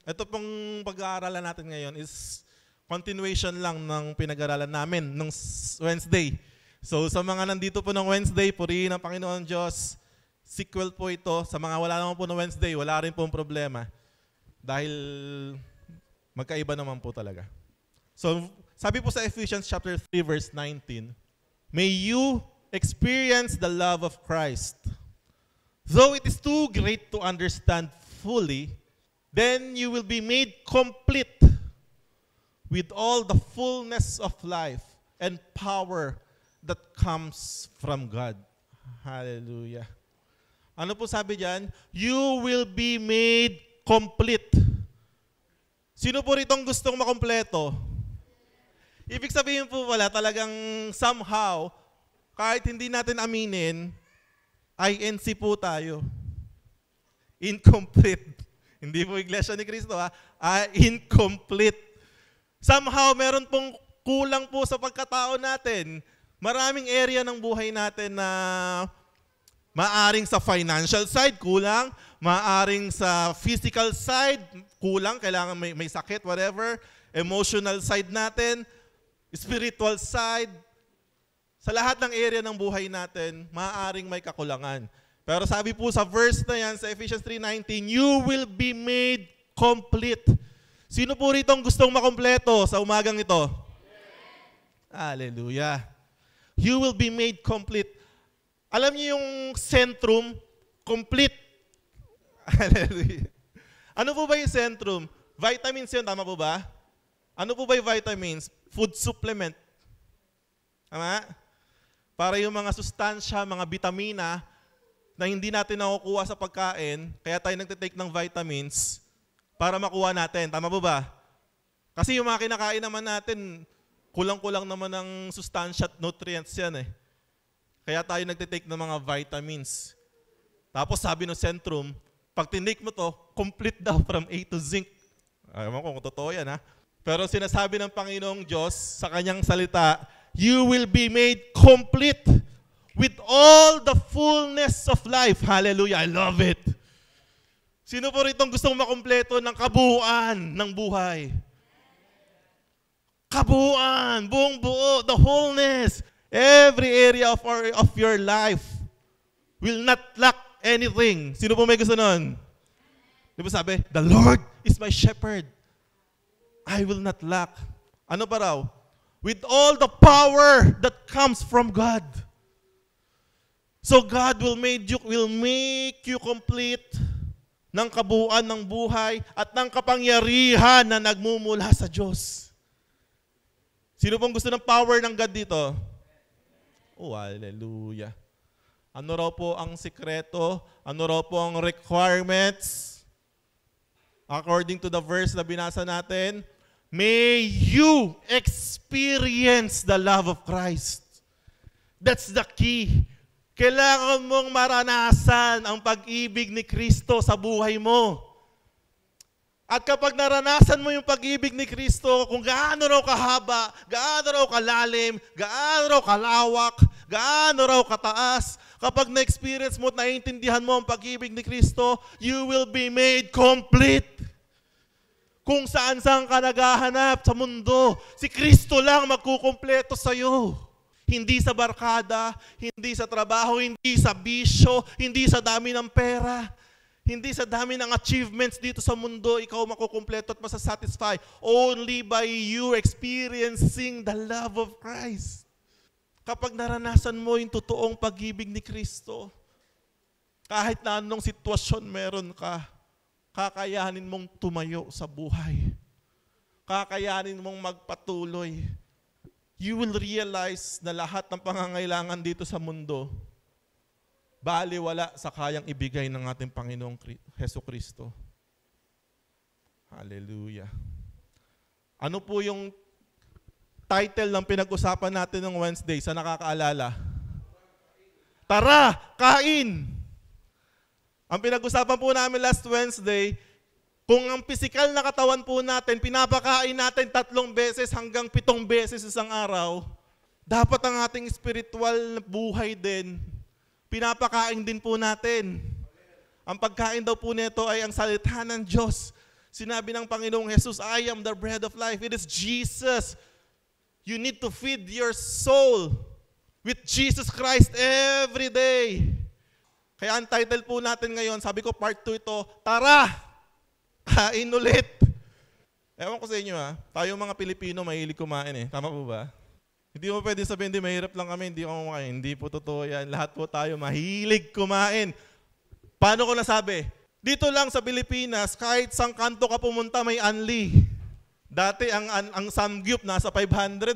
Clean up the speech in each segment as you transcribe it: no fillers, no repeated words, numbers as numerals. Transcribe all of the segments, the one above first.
Ito pong pag-aaralan natin ngayon is continuation lang ng pinag-aaralan namin nung Wednesday. So sa mga nandito po ng Wednesday, purihin ang Panginoon Diyos. Sequel po ito. Sa mga wala naman po ng Wednesday, wala rin pong problema. Dahil magkaiba naman po talaga. So sabi po sa Ephesians chapter 3 verse 19, may you experience the love of Christ. Though it is too great to understand fully, then you will be made complete with all the fullness of life and power that comes from God. Hallelujah. Ano po sabi diyan? You will be made complete. Sino po ritong gustong makompleto? Ibig sabihin po wala talagang somehow, kahit hindi natin aminin, INC po tayo. Incomplete. Hindi po Iglesia ni Cristo incomplete. Somehow meron pong kulang po sa pagkatao natin. Maraming area ng buhay natin na maaring sa financial side, kulang. Maaring sa physical side, kulang. Kailangan may sakit, whatever. Emotional side natin, spiritual side. Sa lahat ng area ng buhay natin, maaring may kakulangan. Pero sabi po sa verse na yan, sa Ephesians 3:19, you will be made complete. Sino po rito ang gustong makompleto sa umagang ito? Hallelujah. You will be made complete. Alam niyo yung centrum, complete. Hallelujah. Ano po ba yung centrum? Vitamins yun, tama po ba? Ano po ba yung vitamins? Food supplement. Tama? Para yung mga sustansya, mga vitamina, na hindi natin nakukuha sa pagkain, kaya tayo nagtitake ng vitamins para makuha natin. Tama po ba? Kasi yung mga kinakain naman natin, kulang-kulang naman ng sustansya at nutrients yan eh. Kaya tayo nagtitake ng mga vitamins. Tapos sabi ng Centrum, pag tinake mo to, complete daw from A to zinc. Ayaw ko kung totoo yan ha. Pero sinasabi ng Panginoong Diyos sa kanyang salita, you will be made complete with all the fullness of life. Hallelujah. I love it. Sino po ritong gustong makumpleto ng kabuuan ng buhay? Kabuuan, buong buo, the wholeness. Every area of your life will not lack anything. Sino po may gusto nun? Di ba sabi, the Lord is my shepherd. I will not lack. Ano pa raw? With all the power that comes from God. So God will make you complete ng kabuuan ng buhay at ng kapangyarihan na nagmumula sa Diyos. Sino pong gusto ng power ng God dito? Oh, hallelujah. Ano raw po ang sikreto? Ano raw po ang requirements? According to the verse na binasa natin, may you experience the love of Christ. That's the key. Kailangan mong maranasan ang pag-ibig ni Kristo sa buhay mo. At kapag naranasan mo yung pag-ibig ni Kristo, kung gaano raw kahaba, gaano raw kalalim, gaano raw kalawak, gaano raw kataas, kapag na-experience mo at naiintindihan mo ang pag-ibig ni Kristo, you will be made complete. Kung saan-saan ka naghahanap sa mundo, si Kristo lang magkukumpleto sa'yo. Hindi sa barkada, hindi sa trabaho, hindi sa bisyo, hindi sa dami ng pera, hindi sa dami ng achievements dito sa mundo, ikaw makukumpleto at masasatisfy. Only by you experiencing the love of Christ. Kapag naranasan mo yung totoong pag-ibig ni Kristo, kahit na anong sitwasyon meron ka, kakayanin mong tumayo sa buhay. Kakayanin mong magpatuloy. You will realize na lahat ng pangangailangan dito sa mundo, baliwala sa kayang ibigay ng ating Panginoong Jesucristo. Hallelujah. Ano po yung title ng pinag-usapan natin ng Wednesday sa nakakaalala? Tara, kain! Ang pinag-usapan po namin last Wednesday, kung ang pisikal na katawan po natin, pinapakain natin 3 beses hanggang 7 beses isang araw, dapat ang ating spiritual na buhay din, pinapakain din po natin. Ang pagkain daw po nito ay ang salita ng Diyos. Sinabi ng Panginoong Jesus, I am the bread of life. It is Jesus. You need to feed your soul with Jesus Christ every day. Kaya ang title po natin ngayon, sabi ko part 2 ito, Tara! Kain ulit! Ewan ko sa inyo tayo mga Pilipino mahilig kumain Tama po ba? Hindi mo pwede sabihin, hindi mahirap lang kami, hindi ako kumain. Hindi po totoo yan. Lahat po tayo mahilig kumain. Paano ko nasabi? Dito lang sa Pilipinas, kahit sang kanto ka pumunta, may unli. Dati ang samgyup nasa 500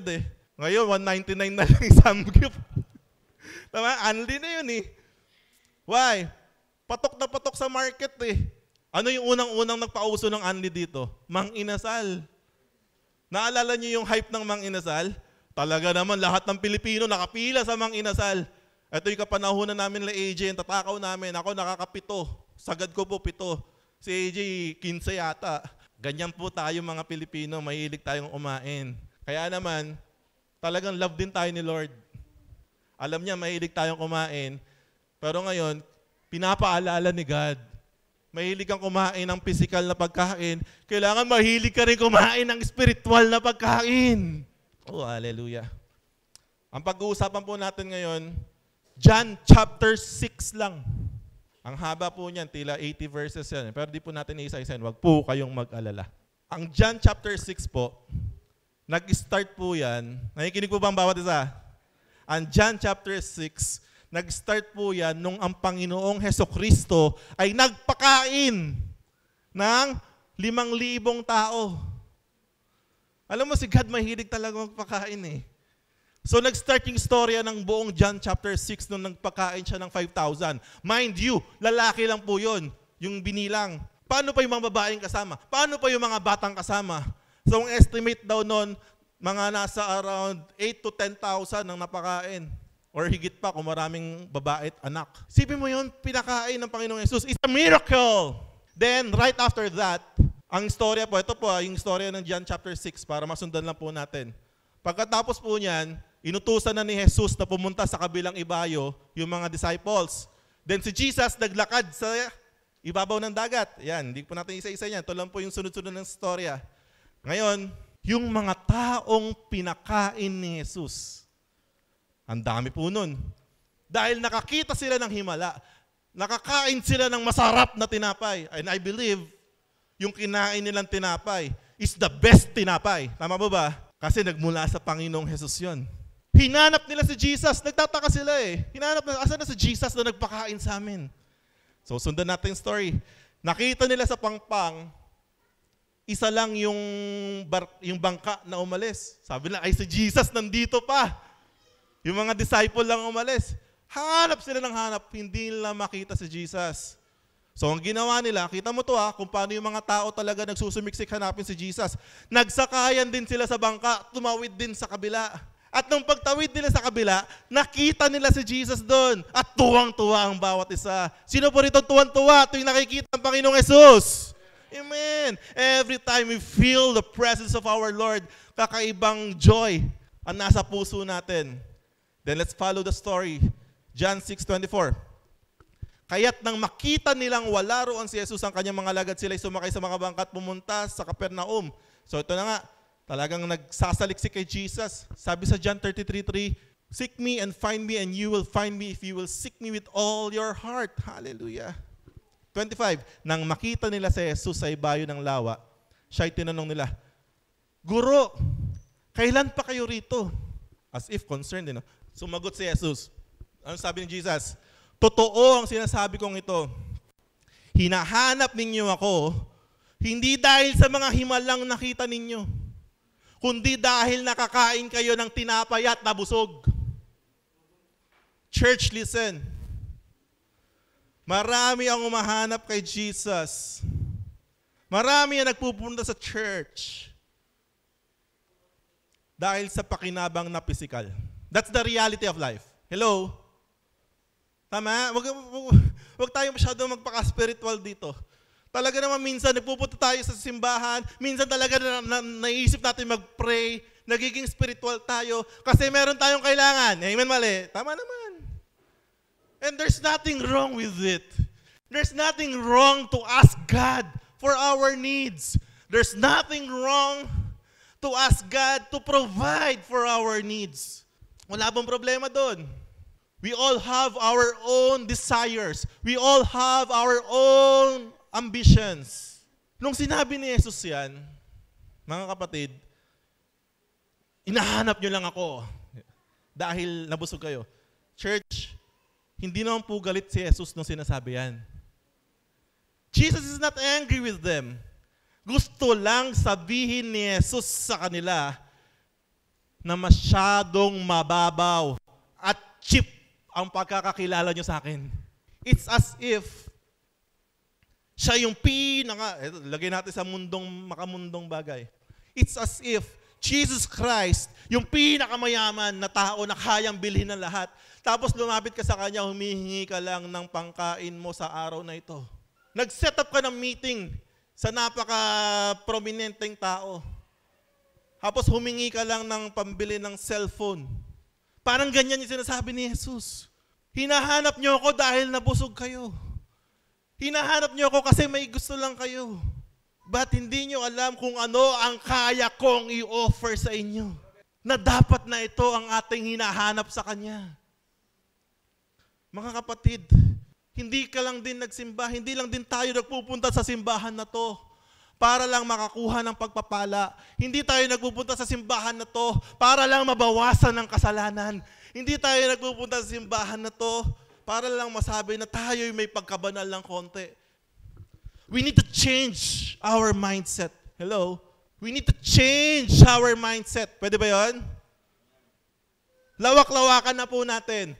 Ngayon, 199 na lang yung samgyup. Tama? Unli na yun Why? Patok na patok sa market Ano yung unang-unang nagpauso ng unli dito? Mang Inasal. Naalala niyo yung hype ng Mang Inasal? Talaga naman, lahat ng Pilipino nakapila sa Mang Inasal. Ito yung kapanahunan namin la AJ, yung tatakaw namin. Ako nakakapito. Sagad ko po 7. Si AJ, 15 yata. Ganyan po tayo mga Pilipino, mahilig tayong kumain. Kaya naman, talagang love din tayo ni Lord. Alam niya, mahilig tayong kumain. Pero ngayon, pinapaalala ni God. Mahilig kang kumain ng physical na pagkain. Kailangan mahilig ka rin kumain ng spiritual na pagkain. Oh, hallelujah. Ang pag-uusapan po natin ngayon, John chapter 6 lang. Ang haba po niyan, tila 80 verses yan. Pero di po natin isa-isahin, wag po kayong mag-alala. Ang John chapter 6 po, nag-start po yan. Nakikinig po ba ang bawat isa? Ang John chapter 6, nag-start po yan nung ang Panginoong Hesukristo ay nagpakain ng 5,000 tao. Alam mo, si God mahilig talaga magpakain So nag-start yung storya ng buong John chapter 6 nung nagpakain siya ng 5,000. Mind you, lalaki lang po yun, yung binilang. Paano pa yung mga babaeng kasama? Paano pa yung mga batang kasama? So ang estimate daw nun, mga nasa around 8 to 10,000 ang napakain. Or higit pa kung maraming babae at anak. Sipin mo yun, pinakain ng Panginoong Jesus. It's a miracle! Then, right after that, ang istorya po, ito po, yung istorya ng John chapter 6 para masundan lang po natin. Pagkatapos po niyan, inutusan na ni Jesus na pumunta sa kabilang ibayo yung mga disciples. Then si Jesus naglakad sa ibabaw ng dagat. Yan, hindi po natin isa-isa yan. Ito lang po yung sunod-sunod ng istorya. Ngayon, yung mga taong pinakain ni Jesus, ang dami po nun. Dahil nakakita sila ng himala, nakakain sila ng masarap na tinapay. And I believe, yung kinain nilang tinapay is the best tinapay. Tama ba ba? Kasi nagmula sa Panginoong Jesus yun. Hinanap nila si Jesus. Nagtataka sila Hinanap na, asan na si Jesus na nagpakain sa amin? So, sundan natin yung story. Nakita nila sa pangpang, isa lang yung bangka na umalis. Sabi nila, ay si Jesus nandito pa. Yung mga disciple lang umalis. Hanap sila ng hanap, hindi nila makita si Jesus. So ang ginawa nila, kita mo to kung paano yung mga tao talaga nagsusumiksik hanapin si Jesus. Nagsakayan din sila sa bangka, tumawid din sa kabila. At nung pagtawid nila sa kabila, nakita nila si Jesus doon. At tuwang-tuwa ang bawat isa. Sino po rito tuwang-tuwa tuwing nakikita ang Panginoong Jesus? Amen. Every time we feel the presence of our Lord, kakaibang joy ang nasa puso natin. Then let's follow the story. John 6:24. Kaya't nang makita nilang wala roon si Jesus ang kanyang mga lagad, sila'y sumakay sa mga bangka at pumunta sa Capernaum. So ito na nga, talagang nagsasaliksik kay Jesus. Sabi sa John 33:3, seek me and find me and you will find me if you will seek me with all your heart. Hallelujah. 25, nang makita nila si Jesus sa ibayo ng lawa, siya'y tinanong nila, Guro, kailan pa kayo rito? As if concerned, Sumagot si Jesus. Ano sabi ni Jesus? Totoo ang sinasabi kong ito. Hinahanap ninyo ako, hindi dahil sa mga himalang nakita ninyo, kundi dahil nakakain kayo ng tinapay at nabusog. Church, listen. Marami ang umahanap kay Jesus. Marami ang nagpupunta sa church dahil sa pakinabang na physical. That's the reality of life. Hello? Tama? Wag tayo masyadong magpaka-spiritual dito. Talaga naman minsan nagpupunta tayo sa simbahan, minsan talaga naisip natin mag-pray, nagiging spiritual tayo kasi meron tayong kailangan. Amen, mali? Tama naman. And there's nothing wrong with it. There's nothing wrong to ask God for our needs. There's nothing wrong to ask God to provide for our needs. Wala bang problema doon? We all have our own desires. We all have our own ambitions. Nung sinabi ni Jesus yan, mga kapatid, inahanap nyo lang ako dahil nabusog kayo. Church, hindi naman po galit si Jesus nung sinasabi yan. Jesus is not angry with them. Gusto lang sabihin ni Jesus sa kanila na masyadong mababaw at cheap ang pagkakakilala nyo sa akin. It's as if siya yung lagay natin sa makamundong bagay. It's as if Jesus Christ, yung pinakamayaman na tao na kayang bilhin ng lahat, tapos lumapit ka sa Kanya, humihingi ka lang ng pangkain mo sa araw na ito. Nag-set up ka ng meeting sa napaka-prominenteng tao. Tapos humingi ka lang ng pambili ng cellphone. Parang ganyan yung sinasabi ni Jesus. Hinahanap niyo ako dahil nabusog kayo. Hinahanap niyo ako kasi may gusto lang kayo. But hindi niyo alam kung ano ang kaya kong i-offer sa inyo. Na dapat na ito ang ating hinahanap sa Kanya. Mga kapatid, hindi ka lang din nagsimba, hindi lang din tayo nagpupunta sa simbahan na to para lang makakuha ng pagpapala. Hindi tayo nagpupunta sa simbahan na to para lang mabawasan ng kasalanan. Hindi tayo nagpupunta sa simbahan na to para lang masabi na tayo'y may pagkabanal ng konti. We need to change our mindset. Hello? We need to change our mindset. Pwede ba yun? Lawak-lawakan na po natin.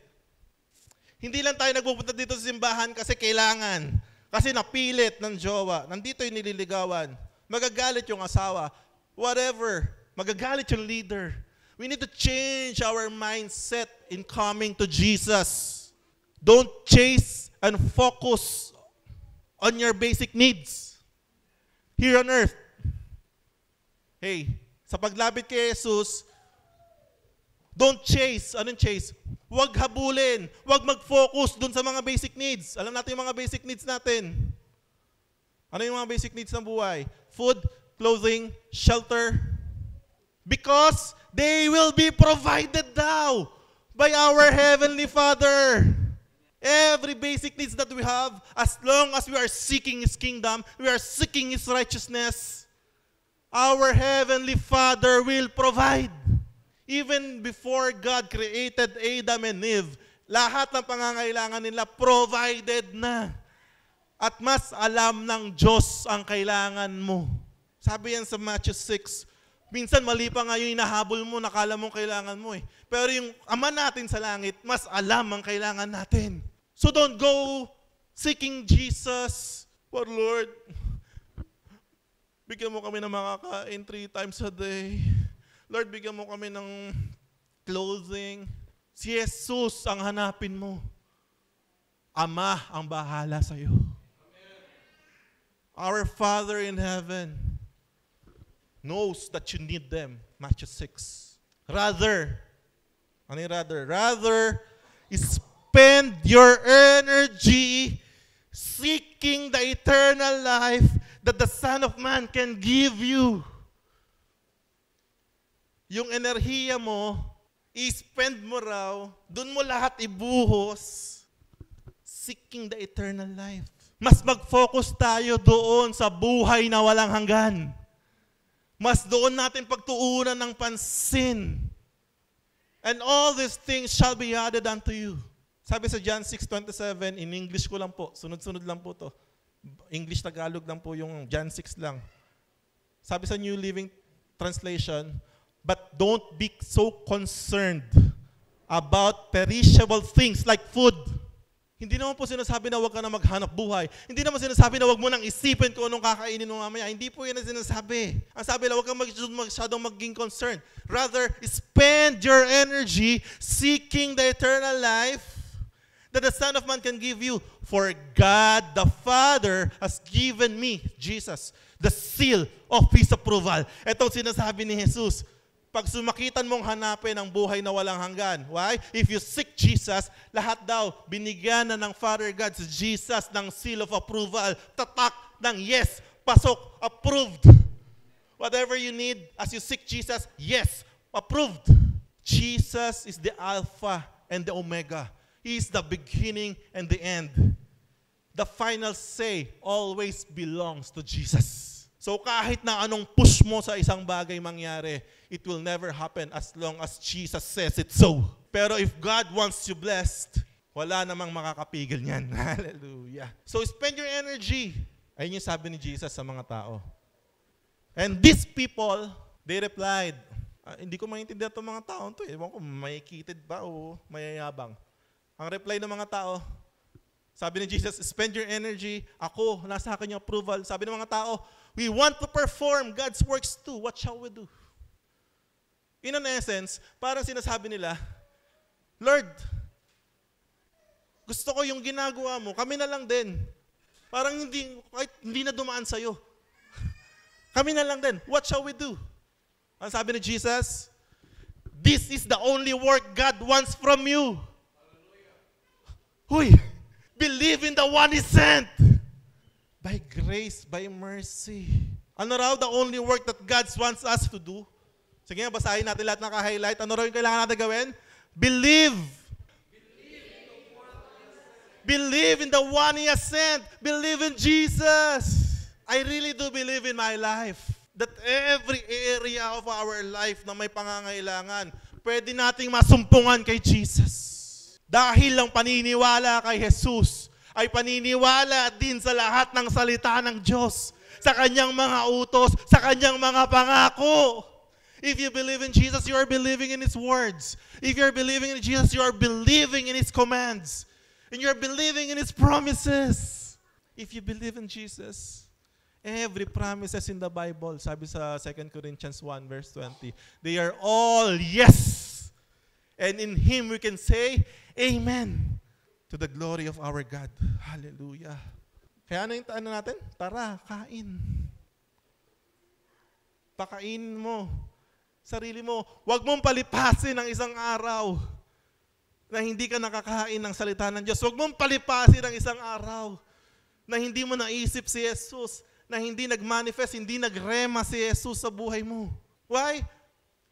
Hindi lang tayo nagpupunta dito sa simbahan kasi kailangan. Kasi napilit ng jowa. Nandito yung nililigawan. Magagalit yung asawa. Whatever. Magagalit yung leader. We need to change our mindset in coming to Jesus. Don't chase and focus on your basic needs here on earth. Hey, sa paglapit kay Jesus, don't chase. Anong chase? Huwag habulin. Huwag mag-focus dun sa mga basic needs. Alam natin yung mga basic needs natin. Ano yung mga basic needs ng buhay? Food, clothing, shelter. Because they will be provided now by our Heavenly Father. Every basic needs that we have, as long as we are seeking His kingdom, we are seeking His righteousness, our Heavenly Father will provide. Even before God created Adam and Eve, lahat ng pangangailangan nila provided na. At mas alam ng Diyos ang kailangan mo. Sabi yan sa Matthew 6. Minsan mali pa nga yung hinahabol mo, nakala mong kailangan mo eh. Pero yung Ama natin sa langit, mas alam ang kailangan natin. So don't go seeking Jesus. But Lord, bigyan mo kami ng makakain 3 times a day. Lord, bigyan mo kami ng clothing. Si Jesus ang hanapin mo. Ama ang bahala sa iyo. Our Father in heaven knows that you need them. Matthew 6. Rather, spend your energy seeking the eternal life that the Son of Man can give you. Yung enerhiya mo, i-spend mo raw, dun mo lahat ibuhos, seeking the eternal life. Mas mag-focus tayo doon sa buhay na walang hanggan. Mas doon natin pagtuunan ng pansin. And all these things shall be added unto you. Sabi sa John 6:27, in English ko lang po, sunod-sunod lang po to. English-Tagalog lang po yung John 6 lang. Sabi sa New Living Translation, but don't be so concerned about perishable things like food. Hindi naman po sinasabi na huwag ka na maghanap buhay. Hindi naman sinasabi na huwag mo nang isipin kung anong kakainin mo mamaya. Hindi po yan ang sinasabi. Ang sabi na huwag kang masyadong maging concerned. Rather, spend your energy seeking the eternal life that the Son of Man can give you. For God the Father has given me, Jesus, the seal of His approval. Ito sinasabi ni Jesus. Pag sumakitan mong hanapin ang buhay na walang hanggan. Why? If you seek Jesus, lahat daw binigyan na ng Father God si Jesus ng seal of approval. Tatak ng yes, pasok, approved. Whatever you need as you seek Jesus, yes, approved. Jesus is the Alpha and the Omega. He is the beginning and the end. The final say always belongs to Jesus. So kahit na anong push mo sa isang bagay mangyari, it will never happen as long as Jesus says it so. Pero if God wants you blessed, wala namang makakapigil niyan. Hallelujah. So spend your energy. Ayun yung sabi ni Jesus sa mga tao. And these people, they replied, hindi ko maintindihan itong mga tao ito. Ewan ko, may kitid ba o mayayabang. Ang reply ng mga tao, sabi ni Jesus, spend your energy. Ako, nasa akin yung approval. Sabi ng mga tao, we want to perform God's works too. What shall we do? In an essence, parang sinasabi nila, Lord, gusto ko yung ginagawa mo. Kami na lang din. Parang hindi na dumaan sa'yo. Kami na lang din. What shall we do? Ang sabi ni Jesus, this is the only work God wants from you. Huy, believe in the one He sent. By grace, by mercy. Ano raw the only work that God wants us to do? Sige nga, basahin natin lahat naka-highlight. Ano raw yung kailangan natin gawin? Believe. Believe in the one He has sent. Believe in Jesus. I really do believe in my life that every area of our life na may pangangailangan, pwede nating masumpungan kay Jesus. Dahil lang paniniwala kay Jesus, ay paniniwala din sa lahat ng salita ng Diyos, sa kanyang mga utos, sa kanyang mga pangako. If you believe in Jesus, you are believing in His words. If you are believing in Jesus, you are believing in His commands. And you are believing in His promises. If you believe in Jesus, every promises in the Bible, sabi sa 2 Corinthians 1 verse 20, they are all yes. And in Him we can say, Amen. To the glory of our God. Hallelujah. Kaya ano natin? Tara, kain. Pakainin mo. Sarili mo. Huwag mong palipasin ang isang araw na hindi ka nakakain ng salita ng Diyos. Huwag mong palipasin ang isang araw na hindi mo naisip si Jesus, na hindi nag-manifest, hindi nagrema si Jesus sa buhay mo. Why?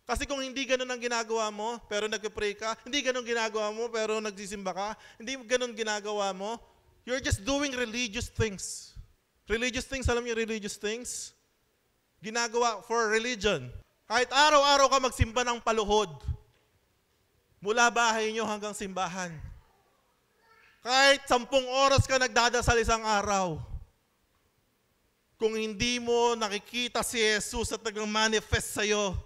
Kasi kung hindi ganun ang ginagawa mo, pero nagpe-pray ka, hindi ganun ginagawa mo, pero nagsisimba ka, hindi ganun ginagawa mo, you're just doing religious things. Religious things, alam niyo religious things? Ginagawa for religion. Kahit araw-araw ka magsimba ng paluhod, mula bahay niyo hanggang simbahan. Kahit 10 oras ka nagdadasal isang araw, kung hindi mo nakikita si Jesus at nag-manifest sa'yo,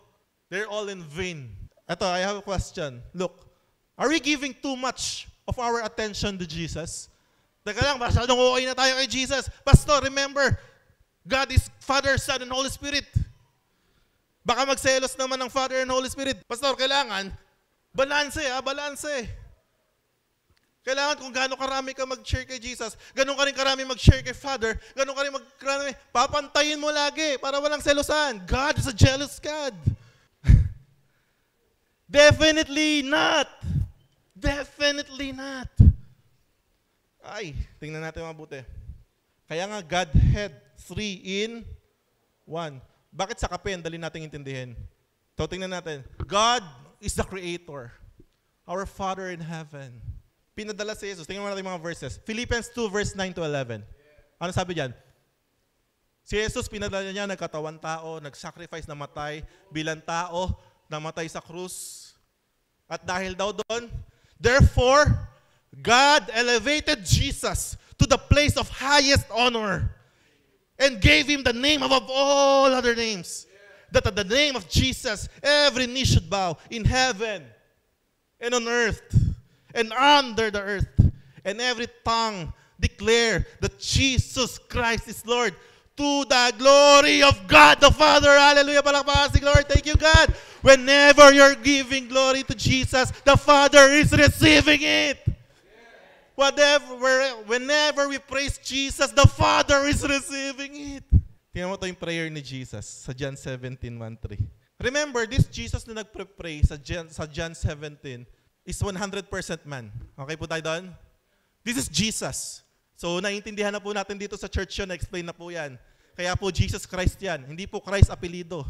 they're all in vain. Ito, I have a question. Look, are we giving too much of our attention to Jesus? Teka lang, masyadong okay na tayo kay Jesus. Pastor, remember, God is Father, Son, and Holy Spirit. Baka magselos naman ng Father and Holy Spirit. Pastor, kailangan, balanse. Kailangan kung gaano karami ka mag-share kay Jesus, gaano ka rin karami mag-share kay Father, gaano ka rin karami, papantayin mo lagi para walang selosan. God is a jealous God. Definitely not. Definitely not. Ay, tingnan natin mabuti. Kaya nga Godhead, 3 in 1. Bakit sa kape, dali natin intindihin. So tingnan natin. God is the Creator. Our Father in heaven. Pinadala si Jesus. Tingnan mo natin yung mga verses. Philippians 2 verse 9 to 11. Ano sabi diyan? Si Jesus, pinadala niya, nagkatawan tao, nag-sacrifice, namatay, bilang tao, namatay sa krus. At dahil daw doon, therefore, God elevated Jesus to the place of highest honor and gave Him the name above all other names. That at the name of Jesus, every knee should bow in heaven and on earth and under the earth, and every tongue declare that Jesus Christ is Lord, to the glory of God the Father. Hallelujah. Palakpakan si Lord. Thank you, God. Whenever you're giving glory to Jesus, the Father is receiving it. Whenever we praise Jesus, the Father is receiving it. Tingnan mo ito yung prayer ni Jesus sa John 17:1-3. Remember, this Jesus na nagpre-pray sa John 17 is 100% man. Okay po tayo doon? This is Jesus. So, naiintindihan na po natin dito sa church yun, na-explain na po yan. Kaya po, Jesus Christ yan. Hindi po Christ apelido.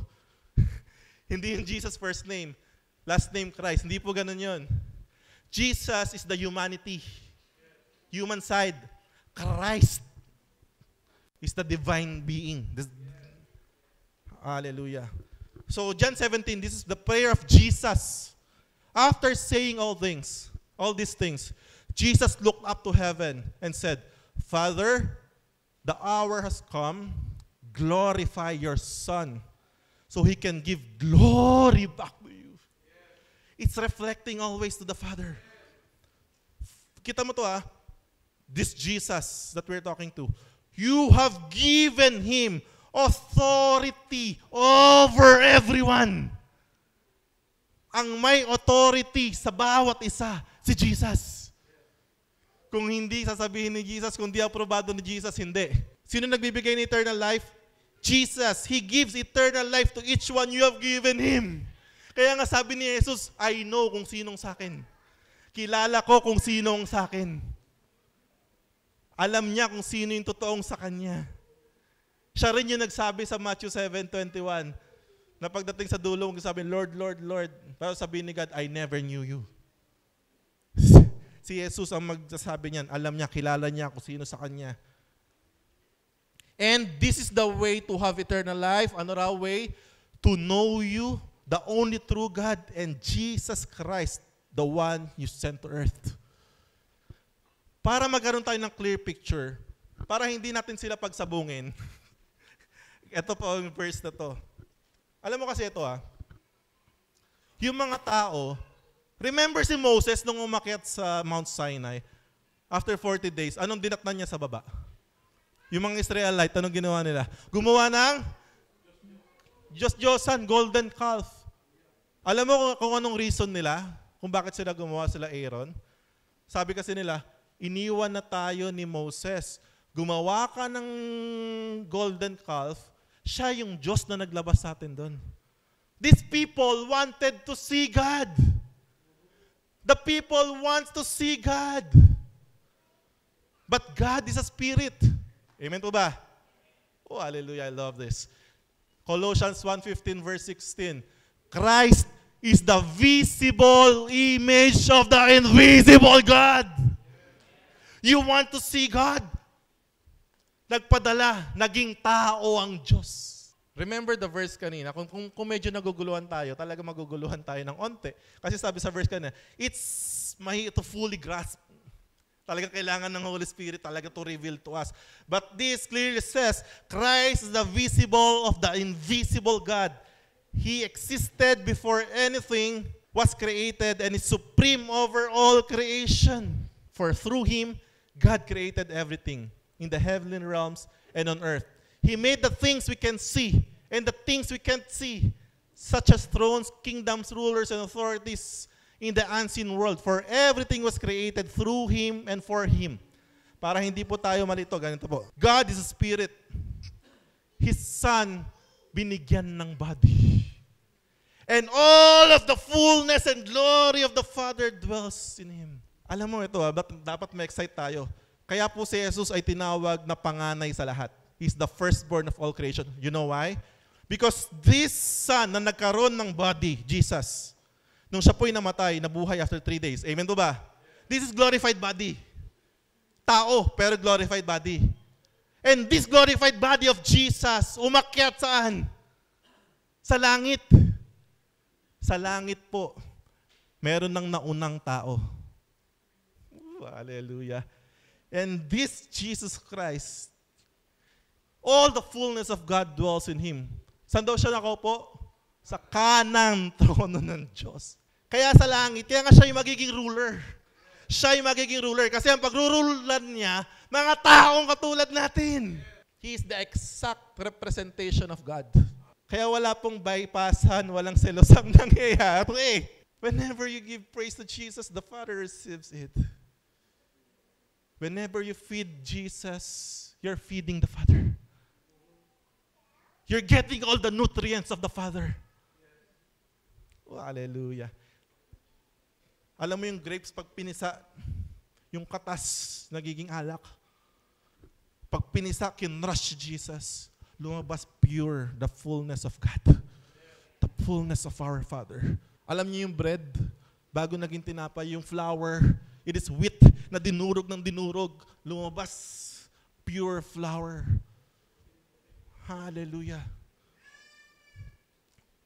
Hindi yung Jesus first name. Last name Christ. Hindi po ganun yun. Jesus is the humanity. Human side. Christ is the divine being. Hallelujah. So, John 17, this is the prayer of Jesus. After saying all these things, Jesus looked up to heaven and said, Father, the hour has come. Glorify your Son so He can give glory back to you. It's reflecting always to the Father. Kita mo to this Jesus that we're talking to, you have given Him authority over everyone. Ang may authority sa bawat isa, si Jesus. Kung hindi sasabihin ni Jesus, kung di aprobado ni Jesus, hindi. Sino nagbibigay ng eternal life? Jesus. He gives eternal life to each one you have given Him. Kaya nga sabi ni Jesus, I know kung sinong sa akin. Kilala ko kung sinong sa akin. Alam niya kung sino yung totoong sa Kanya. Siya rin yung nagsabi sa Matthew 7:21 na pagdating sa dulo, sabi, Lord, Lord, Lord. Pero sabi ni God, I never knew you. Si Jesus ang magsasabi niyan. Alam niya, kilala niya kung sino sa Kanya. And this is the way to have eternal life. Ano raw way? To know you, the only true God, and Jesus Christ, the one you sent to earth. Para magkaroon tayo ng clear picture, para hindi natin sila pagsabungin, ito po ang verse na to. Alam mo kasi ito yung mga tao, remember si Moses nung umakyat sa Mount Sinai, after 40 days, anong dinatnan niya sa baba? Yung mga Israelite, anong ginawa nila? Gumawa ng Diyos-Diyosan, golden calf. Alam mo kung anong reason nila? Kung bakit sila gumawa sila Aaron? Sabi kasi nila, iniwan na tayo ni Moses. Gumawa ka ng golden calf, siya yung Diyos na naglabas sa atin doon. These people wanted to see God. The people want to see God. But God is a spirit. Amen po ba? Oh, hallelujah, I love this. Colossians 1:15 verse 16. Christ is the visible image of the invisible God. You want to see God? Nagpadala, naging tao ang Diyos. Remember the verse kanina, kung medyo naguguluhan tayo, talaga maguguluhan tayo ng onte. Kasi sabi sa verse kanina, it's to fully grasp. Talaga kailangan ng Holy Spirit talaga to reveal to us. But this clearly says, Christ is the visible of the invisible God. He existed before anything was created and is supreme over all creation. For through Him, God created everything in the heavenly realms and on earth. He made the things we can see and the things we can't see, such as thrones, kingdoms, rulers, and authorities in the unseen world. For everything was created through Him and for Him. Para hindi po tayo malito, ganito po. God is a spirit. His Son, binigyan ng body. And all of the fullness and glory of the Father dwells in Him. Alam mo ito, dapat ma-excite tayo. Kaya po si Jesus ay tinawag na panganay sa lahat. He's the firstborn of all creation. You know why? Because this Son na nagkaroon ng body, Jesus, nung siya po'y namatay, nabuhay after 3 days. Amen po ba? This is glorified body. Tao, pero glorified body. And this glorified body of Jesus, umakyat saan? Sa langit. Sa langit po, meron ng naunang tao. Hallelujah. And this Jesus Christ, all the fullness of God dwells in Him. Saan daw siya nakaupo? Sa kanang trono ng Diyos. Kaya sa langit, kaya nga siya yung magiging ruler. Siya yung magiging ruler. Kasi ang pagrurulan niya, mga taong katulad natin. He is the exact representation of God. Kaya wala pong bypassan, walang selosang nangyayari. Whenever you give praise to Jesus, the Father receives it. Whenever you feed Jesus, you're feeding the Father. You're getting all the nutrients of the Father. hallelujah. Alam mo yung grapes, pag pinisa, yung katas, nagiging alak. Pag pinisa, kinrush Jesus, lumabas pure, the fullness of God. The fullness of our Father. Alam niyo yung bread, bago naging tinapay, yung flour, it is wheat na dinurog ng dinurog, lumabas pure flour. Hallelujah.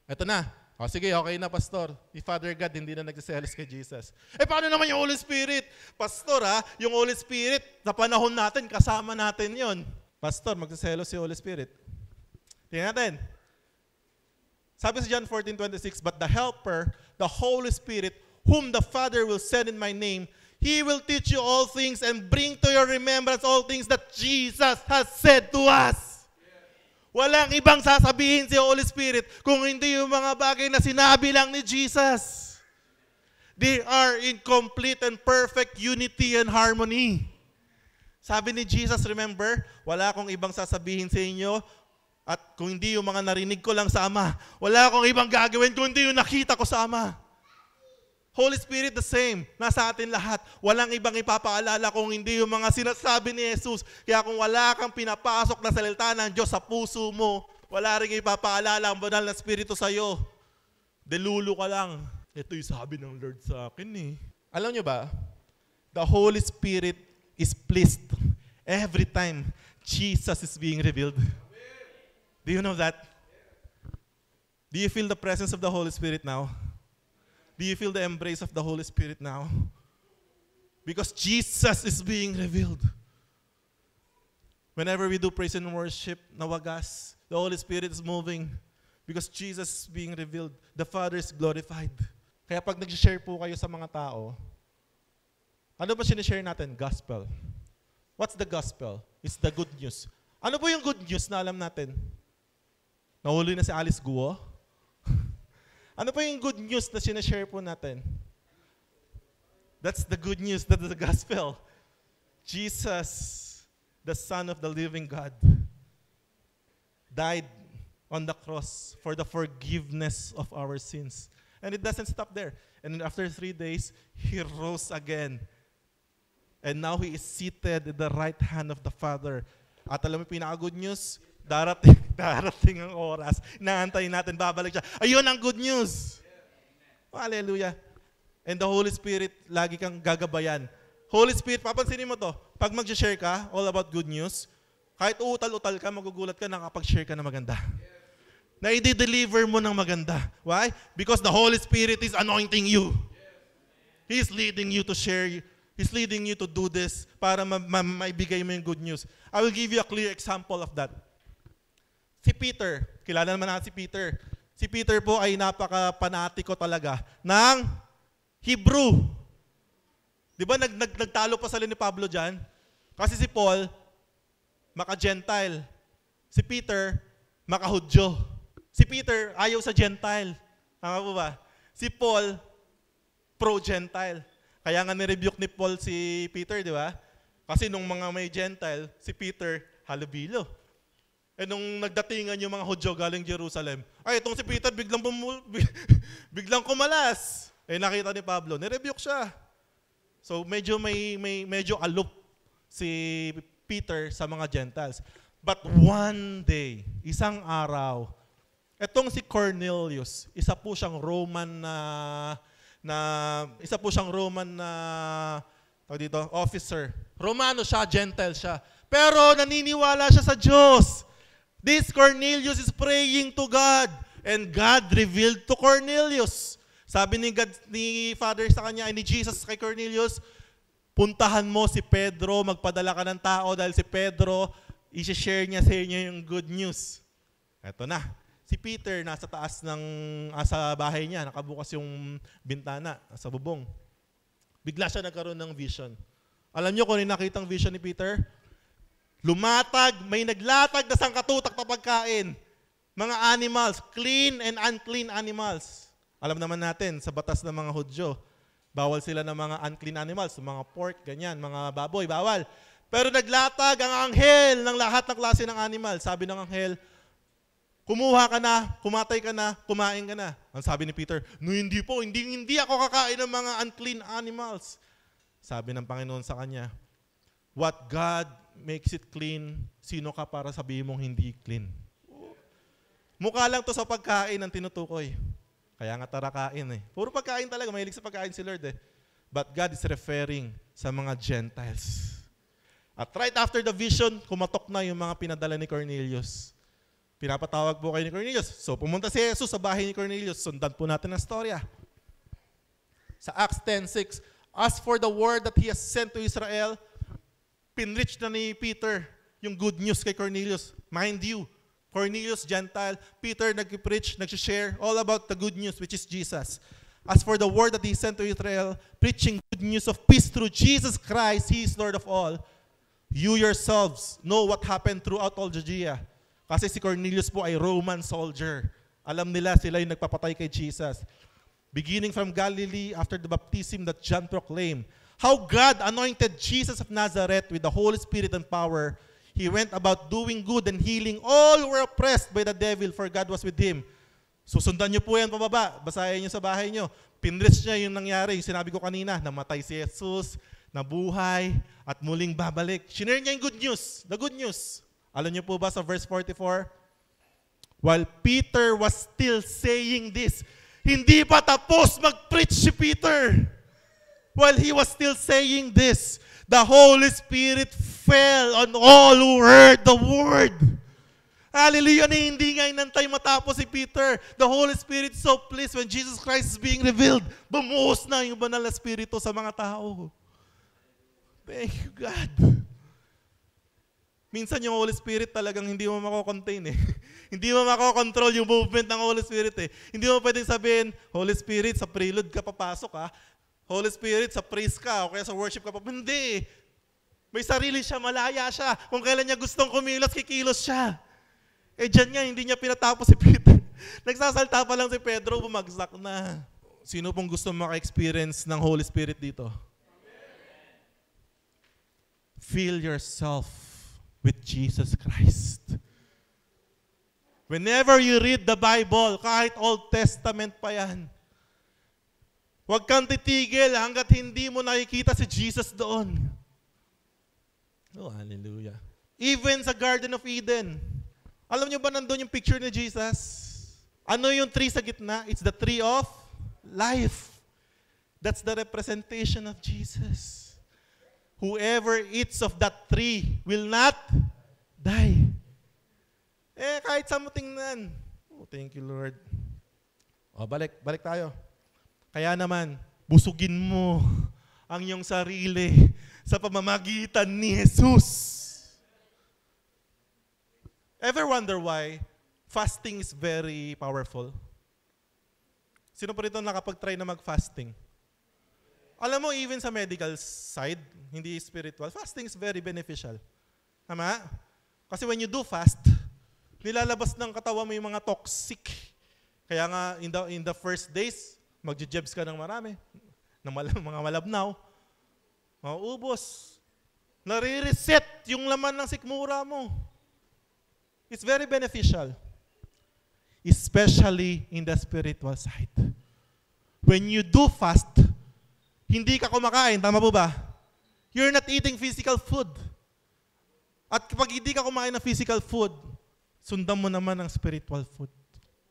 Ito na. O sige, okay na, Pastor. Si Father God hindi na nagsiselos kay Jesus. Paano naman yung Holy Spirit? Pastor, yung Holy Spirit, sa panahon natin, kasama natin yon. Pastor, magsiselos si Holy Spirit. Tingnan natin. Sabi sa John 14:26, but the Helper, the Holy Spirit, whom the Father will send in my name, He will teach you all things and bring to your remembrance all things that Jesus has said to us. Walang ibang sasabihin si Holy Spirit kung hindi yung mga bagay na sinabi lang ni Jesus. They are in complete and perfect unity and harmony. Sabi ni Jesus, remember, wala akong ibang sasabihin sa inyo at kung hindi yung mga narinig ko lang sa Ama. Wala akong ibang gagawin kung hindi yung nakita ko sa Ama. Holy Spirit the same, nasa atin lahat. Walang ibang ipapaalala kung hindi yung mga sinasabi ni Jesus. Kaya kung wala kang pinapasok na salita ng Diyos sa puso mo, wala rin ipapaalala ang banal na Espiritu sa'yo. Delulu ka lang. Ito yung sabi ng Lord sa akin eh. Alam nyo ba, the Holy Spirit is pleased every time Jesus is being revealed. Do you know that? Do you feel the presence of the Holy Spirit now? Do you feel the embrace of the Holy Spirit now? Because Jesus is being revealed. Whenever we do praise and worship, na wagas, the Holy Spirit is moving. Because Jesus is being revealed. The Father is glorified. Kaya pag nag-share po kayo sa mga tao, ano ba sinishare natin? Gospel. What's the gospel? It's the good news. Ano po yung good news na alam natin? Nahuli na si Alice Guo? Ano pa yung good news na sinashare po natin? That's the good news, that's the gospel. Jesus, the Son of the living God, died on the cross for the forgiveness of our sins. And it doesn't stop there. And then after 3 days, He rose again. And now He is seated at the right hand of the Father. At alam mo yung pinaka-good news? Darating ang oras. Inaantayin natin, babalik siya. Ayun ang good news. Hallelujah. And the Holy Spirit, lagi kang gagabayan. Holy Spirit, papansinin mo to. Pag mag-share ka, all about good news, kahit utal-utal ka, magugulat ka, nakapag-share ka na maganda. Na i-deliver mo ng maganda. Why? Because the Holy Spirit is anointing you. He's leading you to share. He's leading you to do this para maibigay mo yung good news. I will give you a clear example of that. Si Peter, kilala naman natin si Peter. Si Peter po ay napaka-panatiko talaga ng Hebrew. Di ba nagtalo pa sila ni Pablo dyan? Kasi si Paul, maka-Gentile. Si Peter, maka-Hudyo. Si Peter, ayaw sa Gentile. Tama po ba? Si Paul, pro-Gentile. Kaya nga nirebuke ni Paul si Peter, di ba? Kasi nung mga may Gentile, si Peter, halubilo. Nung nagdatingan yung mga Hudyo galing Jerusalem, ay, itong si Peter biglang kumalas. Nakita ni Pablo, nirebuke siya. So medyo medyo aloof si Peter sa mga Gentiles. But one day, isang araw, etong si Cornelius, isa po siyang Roman officer. Romano siya, Gentile siya. Pero naniniwala siya sa Diyos. This Cornelius is praying to God. And God revealed to Cornelius. Sabi ni Father sa kanya, ni Jesus kay Cornelius, puntahan mo si Pedro, magpadala ka ng tao dahil si Pedro, i-share niya sa inyo yung good news. Eto na. Si Peter nasa taas sa bahay niya, nakabukas yung bintana sa bubong. Bigla siya nagkaroon ng vision. Alam niyo kung ano nakitang vision ni Peter? May naglatag na sangkatutak na pagkain. Mga animals, clean and unclean animals. Alam naman natin, sa batas ng mga Hudyo, bawal sila ng mga unclean animals, mga pork, ganyan, mga baboy, bawal. Pero naglatag ang anghel ng lahat ng klase ng animal. Sabi ng anghel, Kumuha ka na, kumatay ka na, kumain ka na. Ang sabi ni Peter, no, hindi po, hindi ako kakain ng mga unclean animals. Sabi ng Panginoon sa kanya, what God makes it clean, sino ka para sabihin mong hindi clean? Mukha lang to sa pagkain ang tinutukoy. Kaya nga tara kain eh. Puro pagkain talaga, mahilig sa pagkain si Lord eh. But God is referring sa mga Gentiles. At right after the vision, kumatok na yung mga pinadala ni Cornelius. Pinapatawag po kayo ni Cornelius. So pumunta si Jesus sa bahay ni Cornelius. Sundan po natin ang storya. Sa Acts 10:6, as for the word that he has sent to Israel, pinreach na ni Peter yung good news kay Cornelius. Mind you, Cornelius, Gentile, Peter nag-preach, nag-share all about the good news, which is Jesus. As for the word that he sent to Israel, preaching good news of peace through Jesus Christ, he is Lord of all. You yourselves know what happened throughout all Judea. Kasi si Cornelius po ay Roman soldier. Alam nila sila yung nagpapatay kay Jesus. Beginning from Galilee after the baptism that John proclaimed, how God anointed Jesus of Nazareth with the Holy Spirit and power. He went about doing good and healing all who were oppressed by the devil, for God was with him. Susundan niyo po yan pababa. Basahin niyo sa bahay niyo. Pinrich niya yung nangyari. Yung sinabi ko kanina, namatay si Jesus, nabuhay, at muling babalik. Shinare niya yung good news. The good news. Alam niyo po ba sa verse 44? While Peter was still saying this, hindi pa tapos mag-preach si Peter. While he was still saying this, the Holy Spirit fell on all who heard the word. Hallelujah! Hindi nga inantay matapos si Peter. The Holy Spirit is so pleased when Jesus Christ is being revealed. Bumuhos na yung banal na Espiritu sa mga tao. Thank you, God. Minsan yung Holy Spirit talagang hindi mo mako-contain eh. Hindi mo mako-control yung movement ng Holy Spirit eh. Hindi mo pwedeng sabihin, Holy Spirit, sa prelude ka papasok ha. Holy Spirit, sa praise ka o kaya sa worship ka papasok. Hindi. May sarili siya, malaya siya. Kung kailan niya gustong kumilos, kikilos siya. Eh dyan nga, hindi niya pinatapos si Peter. Nagsasalta pa lang si Pedro, bumagsak na. Sino pong gusto maka-experience ng Holy Spirit dito? Feel yourself with Jesus Christ. Whenever you read the Bible, kahit Old Testament pa yan, huwag kang titigil hanggat hindi mo nakikita si Jesus doon. Oh, hallelujah. Even sa Garden of Eden, alam niyo ba nandun yung picture ni Jesus? Ano yung tree sa gitna? It's the tree of life. That's the representation of Jesus. Whoever eats of that tree will not die. Eh, kahit sa mo tingnan. Oh, thank you, Lord. O, balik tayo. Kaya naman, busugin mo ang iyong sarili sa pamamagitan ni Jesus. Ever wonder why fasting is very powerful? Sino pa rito nakapag-try na mag-fasting? Alam mo, even sa medical side, hindi spiritual, fasting is very beneficial. Tama? Kasi when you do fast, nilalabas ng katawan mo yung mga toxic. Kaya nga, in the first days, magje-jebs ka ng marami, ng mga malabnaw, mauubos. Nare-reset yung laman ng sikmura mo. It's very beneficial. Especially in the spiritual side. When you do fast, hindi ka kumakain, tama po ba? You're not eating physical food. At kapag hindi ka kumain ng physical food, sundan mo naman ang spiritual food.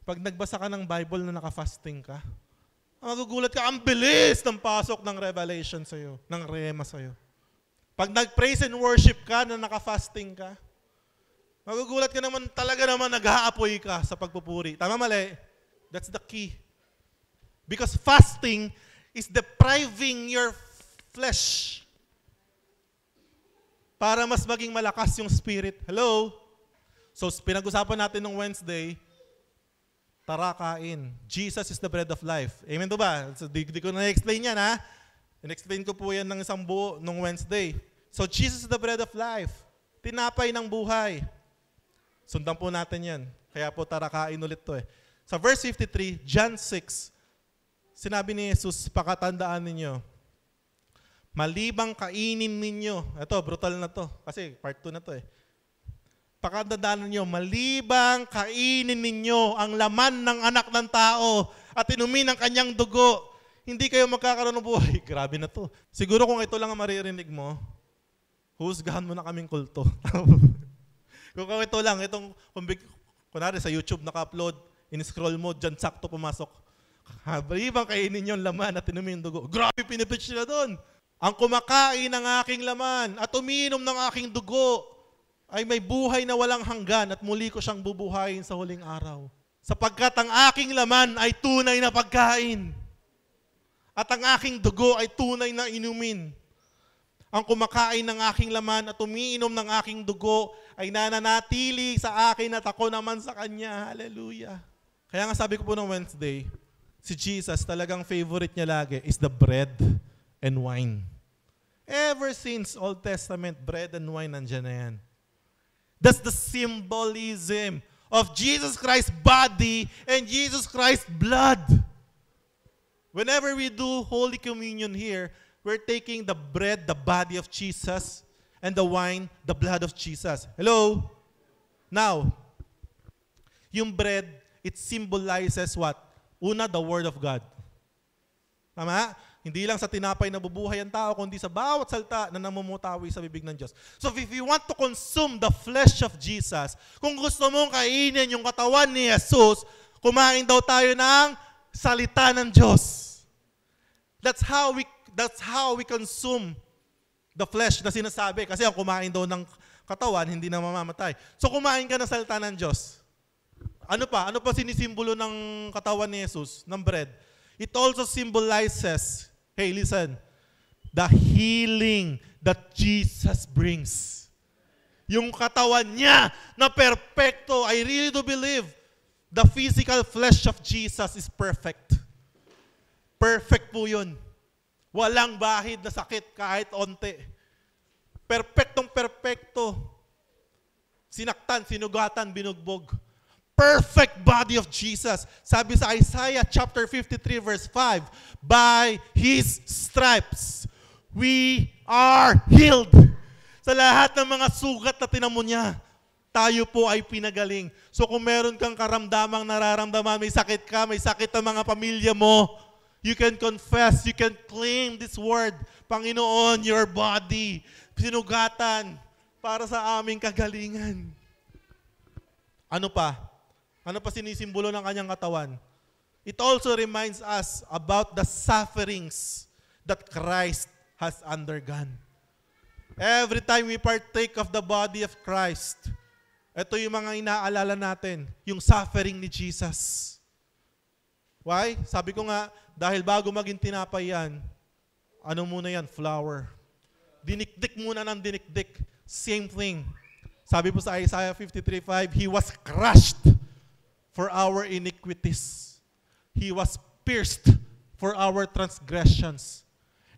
Pag nagbasa ka ng Bible na naka-fasting ka, magugulat ka, ang bilis ng pasok ng revelation sa'yo, ng rema sa'yo. Pag nag-praise and worship ka na naka-fasting ka, magugulat ka naman, talaga naman nag-aapoy ka sa pagpupuri. Tama, mali? That's the key. Because fasting is depriving your flesh para mas maging malakas yung spirit. Hello? So, pinag-usapan natin nung Wednesday, tara kain. Jesus is the bread of life. Amen to ba? So, di ko na-explain yan, ha? In-explain ko po yan ng isang buo nung Wednesday. So, Jesus is the bread of life. Tinapay ng buhay. Sundan po natin yan. Kaya po, tara kain ulit to eh. Sa verse 53, John 6, sinabi ni Jesus, pakatandaan ninyo, malibang kainin ninyo, ito, brutal na to, kasi part 2 na to eh. pakatandaan ninyo, malibang kainin ninyo ang laman ng anak ng tao at inumin ang kanyang dugo, hindi kayo magkakaroon ng buhay. Grabe na to. Siguro kung ito lang ang maririnig mo, husgahan mo na kaming kulto. Kung ito lang, kunwari sa YouTube naka-upload, in-scroll mo, dyan sakto pumasok. Malibang kainin yung laman at inumin yung dugo. Grabe, pinipitch nila doon. Ang kumakain ng aking laman at umiinom ng aking dugo ay may buhay na walang hanggan at muli ko siyang bubuhayin sa huling araw. Sapagkat ang aking laman ay tunay na pagkain at ang aking dugo ay tunay na inumin. Ang kumakain ng aking laman at umiinom ng aking dugo ay nananatili sa akin at ako naman sa kanya. Hallelujah. Kaya nga sabi ko po ng Wednesday, si Jesus talagang favorite niya lagi is the bread and wine. Ever since Old Testament, bread and wine nandiyan na yan. That's the symbolism of Jesus Christ's body and Jesus Christ's blood. Whenever we do Holy Communion here, we're taking the bread, the body of Jesus, and the wine, the blood of Jesus. Hello? Now, yung bread, it symbolizes what? Una, the Word of God. Tama? Hindi lang sa tinapay na bubuhay ang tao, kundi sa bawat salita na namumutawi sa bibig ng Diyos. So if you want to consume the flesh of Jesus, kung gusto mong kainin yung katawan ni Jesus, kumain daw tayo ng salita ng Diyos. That's how we consume the flesh na sinasabi. Kasi ang kumain daw ng katawan, hindi na mamamatay. So kumain ka ng salita ng Diyos. Ano pa? Ano pa sinisimbolo ng katawan ni Jesus, ng bread? It also symbolizes, hey, listen, the healing that Jesus brings. Yung katawan niya na perfecto, I really do believe the physical flesh of Jesus is perfect. Perfect po yun. Walang bahid na sakit kahit onte. Perfectong perfecto. Sinaktan, sinugatan, binugbog. Perfect body of Jesus. Sabi sa Isaiah chapter 53 verse 5, by His stripes, we are healed. Sa lahat ng mga sugat na tinamo niya, tayo po ay pinagaling. So kung meron kang karamdamang nararamdaman, may sakit ka, may sakit ang mga pamilya mo, you can confess, you can claim this word, Panginoon, your body, sinugatan para sa aming kagalingan. Ano pa? Ano pa sinisimbolo ng kanyang katawan? It also reminds us about the sufferings that Christ has undergone. Every time we partake of the body of Christ, ito yung mga inaalala natin, yung suffering ni Jesus. Why? Sabi ko nga, dahil bago maging tinapay yan, ano muna yan? Flour. Dinikdik muna ng dinikdik. Same thing. Sabi po sa Isaiah 53:5, He was crushed for our iniquities. He was pierced for our transgressions.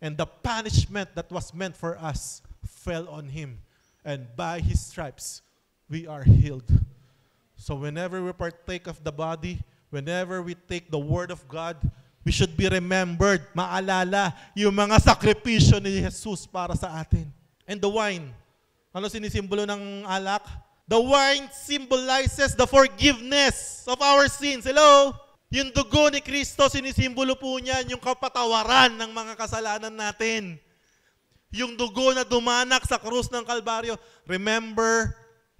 And the punishment that was meant for us fell on Him. And by His stripes, we are healed. So whenever we partake of the body, whenever we take the Word of God, we should be remembered, maalala, yung mga sakripisyo ni Jesus para sa atin. And the wine, ano sinisimbolo ng alak? The wine symbolizes the forgiveness of our sins. Hello? Yung dugo ni Kristo, sinisimbolo po niyan yung kapatawaran ng mga kasalanan natin. Yung dugo na dumanak sa krus ng Kalbaryo. Remember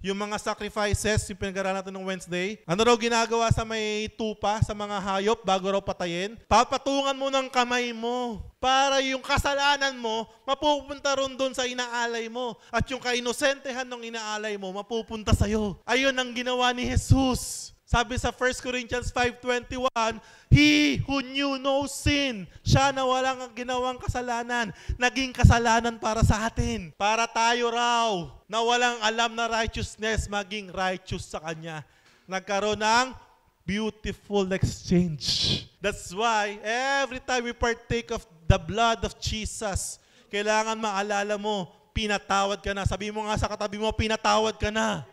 yung mga sacrifices, yung pinag-aralan natin ng Wednesday. Ano raw ginagawa sa may tupa, sa mga hayop, bago raw patayin? Papatungan mo ng kamay mo para yung kasalanan mo, mapupunta ron doon sa inaalay mo. At yung kainosentehan ng inaalay mo, mapupunta sa'yo. Ayun ang ginawa ni Jesus. Sabi sa 1 Corinthians 5:21, He who knew no sin, siya na walang ginawang kasalanan, naging kasalanan para sa atin. Para tayo raw, na walang alam na righteousness, maging righteous sa Kanya. Nagkaroon ng beautiful exchange. That's why, every time we partake of the blood of Jesus, kailangan maalala mo, pinatawad ka na. Sabi mo nga sa katabi mo, pinatawad ka na.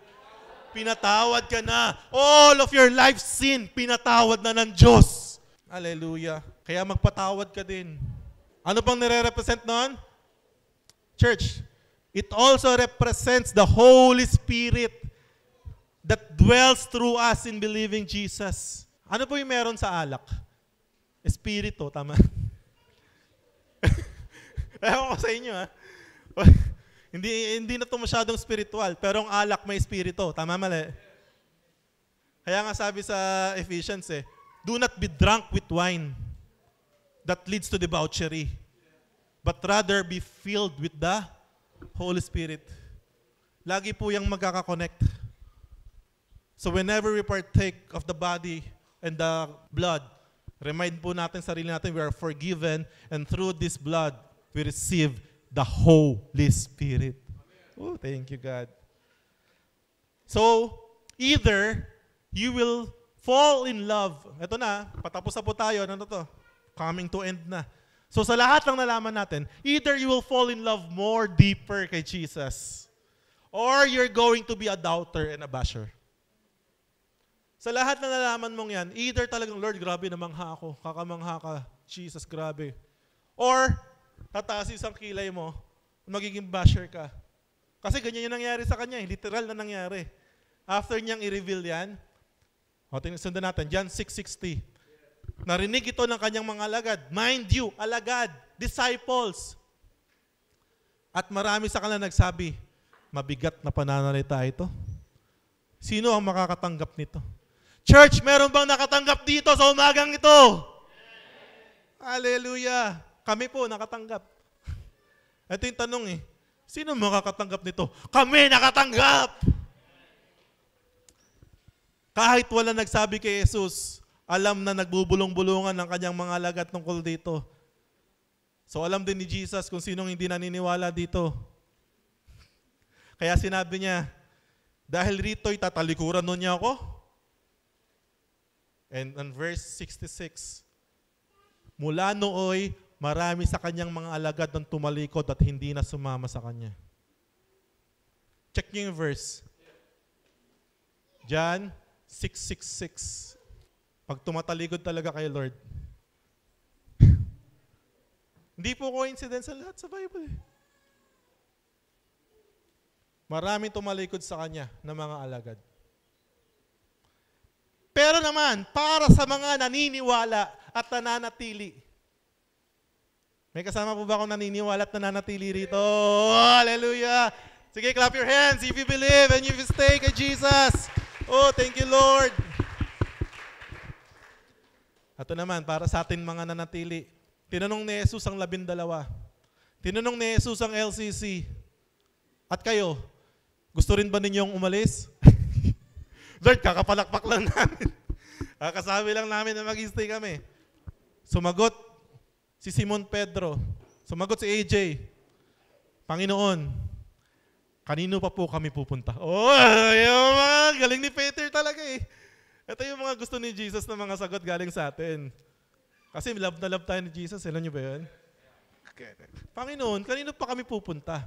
Pinatawad ka na. All of your life sin, pinatawad na ng Diyos. Hallelujah. Kaya magpatawad ka din. Ano pang nire-represent nun? Church, it also represents the Holy Spirit that dwells through us in believing Jesus. Ano po yung meron sa alak? Espiritu, tama? Ewan ko sa inyo, ha? hindi na ito masyadong spiritual, pero ang alak may espiritu. Tama, mali? Kaya nga sabi sa Ephesians, do not be drunk with wine that leads to debauchery, but rather be filled with the Holy Spirit. Lagi po yung magkaka-connect. So whenever we partake of the body and the blood, remind po natin sarili natin, we are forgiven, and through this blood, we receive the Holy Spirit. Oh, thank you, God. So, either you will fall in love. Ito na, patapos na po tayo. Ano to? Coming to end na. So, sa lahat ng nalaman natin, either you will fall in love more deeper kay Jesus, or you're going to be a doubter and a basher. Sa lahat na nalaman mong yan, either talagang, Lord, grabe, namangha ako. Kakamangha ka. Jesus, grabe. Or, tataas isang kilay mo, magiging basher ka. Kasi ganyan yung nangyari sa kanya, literal na nangyari. After niyang i-reveal yan, sundan natin, John 6:60. Narinig ito ng kanyang mga alagad. Mind you, alagad, disciples. At marami sa kanila nagsabi, mabigat na pananalita ito. Sino ang makakatanggap nito? Church, meron bang nakatanggap dito sa umagang ito? Hallelujah. Kami po nakatanggap. Ito yung tanong sino makakatanggap nito? Kami nakatanggap! Kahit wala nagsabi kay Jesus, alam na nagbubulong-bulungan ng kanyang mga alagad tungkol dito. So alam din ni Jesus kung sinong hindi naniniwala dito. Kaya sinabi niya, dahil rito'y tatalikuran nun niya ako. And on verse 66, mula nooy, marami sa kanyang mga alagad nang tumalikod at hindi na sumama sa kanya. Check niyo yung verse. John 6:66. Pag tumatalikod talaga kay Lord. Hindi po coincidence ang lahat sa Bible. Maraming tumalikod sa kanya na mga alagad. Pero naman, para sa mga naniniwala at nananatili. May kasama po ba akong naniniwala at nananatili rito? Oh, hallelujah! Sige, clap your hands if you believe and if you stay kay Jesus. Oh, thank you, Lord. Ito naman, para sa atin mga nanatili. Tinanong ni Jesus ang 12. Tinanong ni Jesus ang LCC. At kayo, gusto rin ba ninyong umalis? Lord, kakapalakpak lang namin. Kakasabi lang namin na mag-stay kami. Sumagot si Simon Pedro. Sumagot si AJ. Panginoon, kanino pa po kami pupunta? Oh, yung mga galing ni Peter talaga Ito yung mga gusto ni Jesus na mga sagot galing sa atin. Kasi love na love tayo ni Jesus. Alam niyo ba yun? Okay. Panginoon, kanino pa kami pupunta?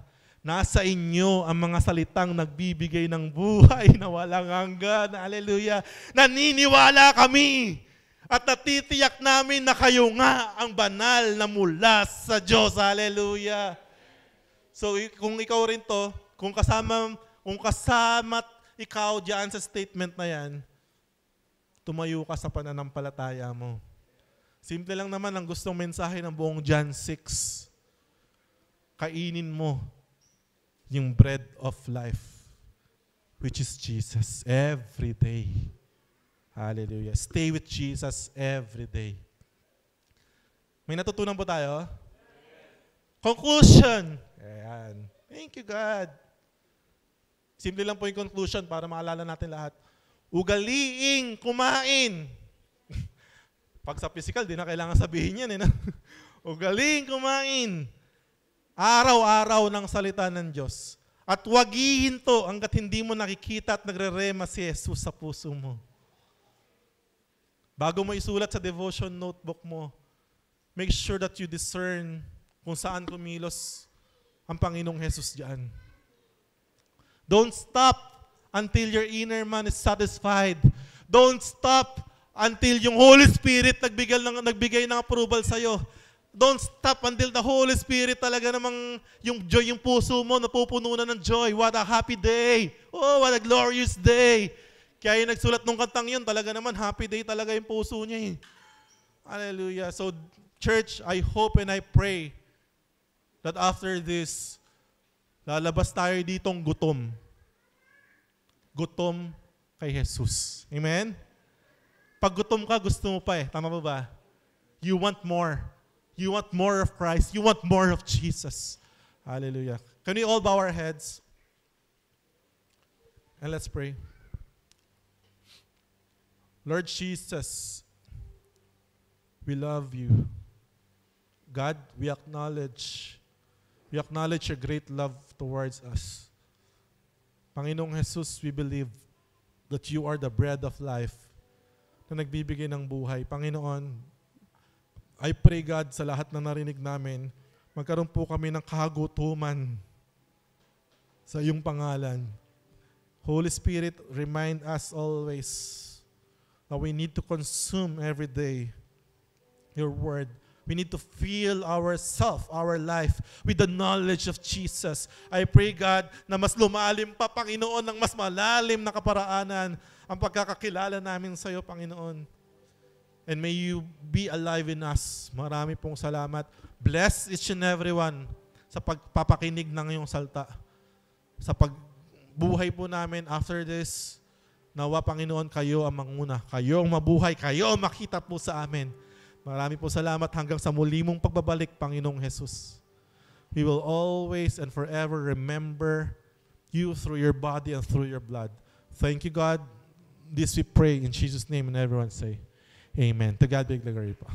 Nasa inyo ang mga salitang nagbibigay ng buhay na walang hanggan. Hallelujah. Naniniwala kami at natitiyak namin na kayo nga ang banal na mula sa Diyos. Hallelujah. So kung ikaw rin to, kung kasama ikaw diyan sa statement na yan, tumayo ka sa pananampalataya mo. Simple lang naman ang gustong mensahe ng buong John 6. Kainin mo yung bread of life, which is Jesus, every day. Hallelujah. Stay with Jesus every day. May natutunan po tayo? Conclusion. Ayan. Thank you, God. Simple lang po yung conclusion para maalala natin lahat. Ugaliing kumain. Pag sa physical, di na kailangan sabihin yan. No? Ugaliing kumain. Araw-araw ng salita ng Diyos. At huwag hihinto hanggat hindi mo nakikita at nagre-rema si Jesus sa puso mo. Bago mo isulat sa devotion notebook mo, make sure that you discern kung saan kumilos ang Panginoong Jesus diyan. Don't stop until your inner man is satisfied. Don't stop until yung Holy Spirit nagbigay ng approval sa'yo. Don't stop until the Holy Spirit talaga namang yung joy, yung puso mo napupuno na ng joy. What a happy day. Oh, what a glorious day. Kaya yung nagsulat nung kantang yun, talaga naman, happy day talaga yung puso niya eh. Hallelujah. So, church, I hope and I pray that after this, lalabas tayo ditong gutom. Gutom kay Jesus. Amen? Pag gutom ka, gusto mo pa eh. Tama ba ba? You want more. You want more of Christ. You want more of Jesus. Hallelujah. Can we all bow our heads? And let's pray. Lord Jesus, we love you. God, we acknowledge your great love towards us. Panginoong Jesus, we believe that you are the bread of life na nagbibigay ng buhay. Panginoon, I pray God sa lahat na narinig namin, magkaroon po kami ng kagutuman sa iyong pangalan. Holy Spirit, remind us always that we need to consume every day your word. We need to fill ourselves, our life, with the knowledge of Jesus. I pray, God, na mas lumalim pa, Panginoon, ng mas malalim na kaparaanan ang pagkakakilala namin sa iyo, Panginoon. And may you be alive in us. Marami pong salamat. Bless each and every one sa pagpapakinig ng iyong salta. Sa pagbuhay po namin after this, nawa, Panginoon, kayo ang manguna. Kayo ang mabuhay. Kayo ang makita po sa amin. Marami po salamat hanggang sa muli mong pagbabalik, Panginoong Jesus. We will always and forever remember you through your body and through your blood. Thank you, God. This we pray in Jesus' name, and everyone say, Amen. To God be the glory po.